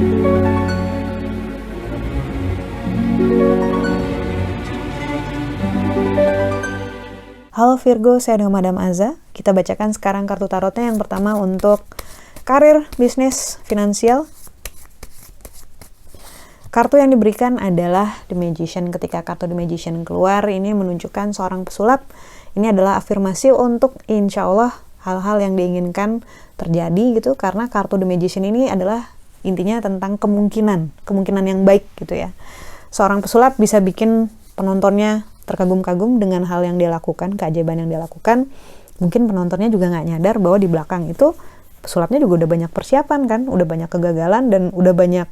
Halo Virgo, saya dengan Madam Aza. Kita bacakan sekarang kartu tarotnya. Yang pertama untuk karir, bisnis, finansial. Kartu yang diberikan adalah The Magician. Ketika kartu The Magician keluar, ini menunjukkan seorang pesulap. Ini adalah afirmasi untuk insya Allah hal-hal yang diinginkan terjadi gitu. Karena kartu The Magician ini adalah intinya tentang kemungkinan yang baik gitu ya. Seorang pesulap bisa bikin penontonnya terkagum-kagum dengan hal yang dia lakukan, keajaiban yang dia lakukan. Mungkin penontonnya juga nggak nyadar bahwa di belakang itu pesulapnya juga udah banyak persiapan kan, udah banyak kegagalan dan udah banyak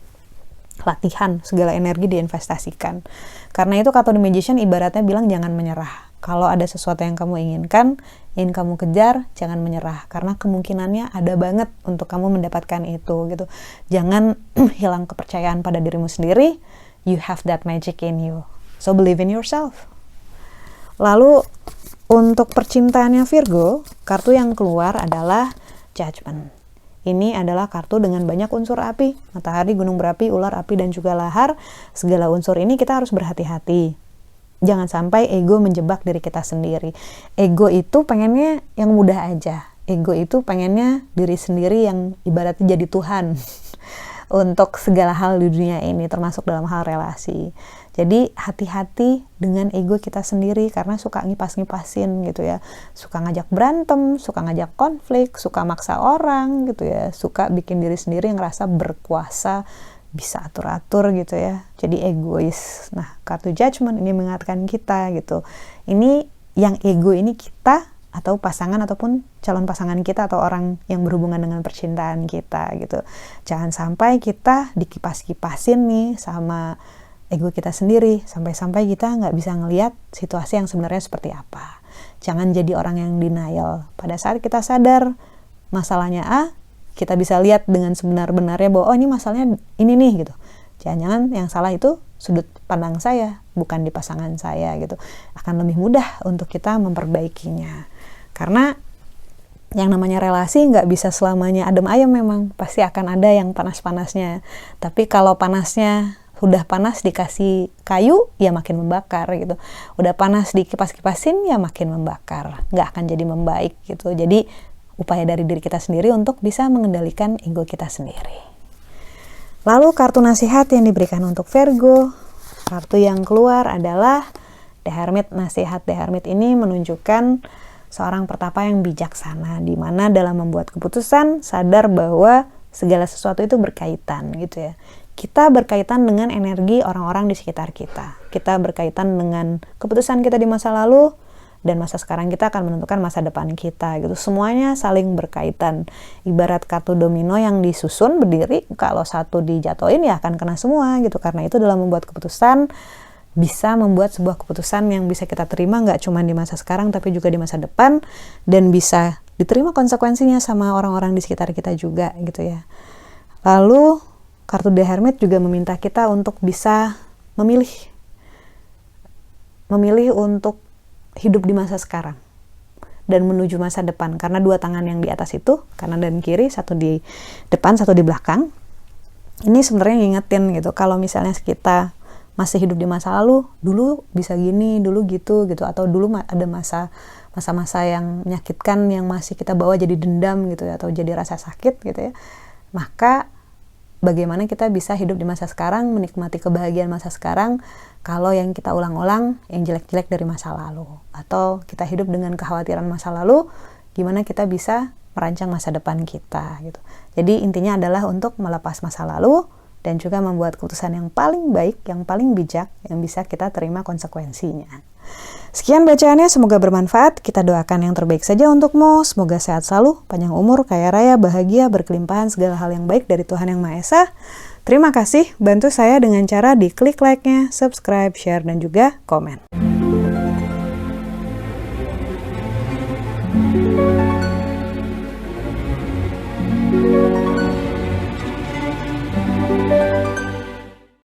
latihan, segala energi diinvestasikan. Karena itu kartu The Magician ibaratnya bilang jangan menyerah. Kalau ada sesuatu yang kamu inginkan, ingin kamu kejar, jangan menyerah. Karena kemungkinannya ada banget untuk kamu mendapatkan itu gitu. Jangan hilang kepercayaan pada dirimu sendiri. You have that magic in you. So believe in yourself. Lalu untuk percintaannya Virgo, kartu yang keluar adalah Judgment. Ini adalah kartu dengan banyak unsur api, matahari, gunung berapi, ular api, dan juga lahar. Segala unsur ini kita harus berhati-hati. Jangan sampai ego menjebak diri kita sendiri. Ego itu pengennya yang mudah aja. Ego itu pengennya diri sendiri yang ibaratnya jadi Tuhan untuk segala hal di dunia ini, termasuk dalam hal relasi. Jadi hati-hati dengan ego kita sendiri karena suka ngipas-ngipasin gitu ya. Suka ngajak berantem, suka ngajak konflik, suka maksa orang gitu ya. Suka bikin diri sendiri ngerasa berkuasa, bisa atur-atur gitu ya. Jadi egois. Nah, kartu Judgment ini mengingatkan kita gitu. Ini yang ego ini kita atau pasangan ataupun calon pasangan kita atau orang yang berhubungan dengan percintaan kita gitu. Jangan sampai kita dikipas-kipasin nih sama ego kita sendiri, sampai-sampai kita nggak bisa ngelihat situasi yang sebenarnya seperti apa. Jangan jadi orang yang denial. Pada saat kita sadar masalahnya A, kita bisa lihat dengan sebenar-benarnya bahwa oh ini masalahnya ini nih gitu. Jangan-jangan yang salah itu sudut pandang saya, bukan di pasangan saya gitu. Akan lebih mudah untuk kita memperbaikinya. Karena yang namanya relasi nggak bisa selamanya adem ayem memang. Pasti akan ada yang panas-panasnya. Tapi kalau panasnya udah panas dikasih kayu, ya makin membakar gitu. Udah panas dikipas-kipasin, ya makin membakar. Nggak akan jadi membaik gitu. Jadi upaya dari diri kita sendiri untuk bisa mengendalikan ego kita sendiri. Lalu kartu nasihat yang diberikan untuk Virgo. Kartu yang keluar adalah The Hermit. Nasihat The Hermit ini menunjukkan seorang pertapa yang bijaksana, di mana dalam membuat keputusan sadar bahwa segala sesuatu itu berkaitan gitu ya. Kita berkaitan dengan energi orang-orang di sekitar kita. Kita berkaitan dengan keputusan kita di masa lalu dan masa sekarang kita akan menentukan masa depan kita gitu. Semuanya saling berkaitan. Ibarat kartu domino yang disusun berdiri, kalau satu dijatuhin ya akan kena semua gitu. Karena itu dalam membuat keputusan bisa membuat sebuah keputusan yang bisa kita terima nggak cuma di masa sekarang tapi juga di masa depan dan bisa diterima konsekuensinya sama orang-orang di sekitar kita juga gitu ya. Lalu kartu The Hermit juga meminta kita untuk bisa memilih untuk hidup di masa sekarang dan menuju masa depan. Karena dua tangan yang di atas itu, kanan dan kiri, satu di depan, satu di belakang. Ini sebenarnya ngingetin gitu, kalau misalnya kita masih hidup di masa lalu, dulu bisa gini, dulu gitu, atau dulu ada masa-masa yang menyakitkan yang masih kita bawa jadi dendam gitu ya, atau jadi rasa sakit gitu ya. Maka bagaimana kita bisa hidup di masa sekarang, menikmati kebahagiaan masa sekarang, kalau yang kita ulang-ulang yang jelek-jelek dari masa lalu. Atau kita hidup dengan kekhawatiran masa lalu, gimana kita bisa merancang masa depan kita gitu. Jadi intinya adalah untuk melepas masa lalu dan juga membuat keputusan yang paling baik, yang paling bijak, yang bisa kita terima konsekuensinya. Sekian bacaannya, semoga bermanfaat. Kita doakan yang terbaik saja untukmu. Semoga sehat selalu, panjang umur, kaya raya, bahagia, berkelimpahan segala hal yang baik dari Tuhan Yang Maha Esa. Terima kasih, bantu saya dengan cara diklik like-nya, subscribe, share, dan juga komen.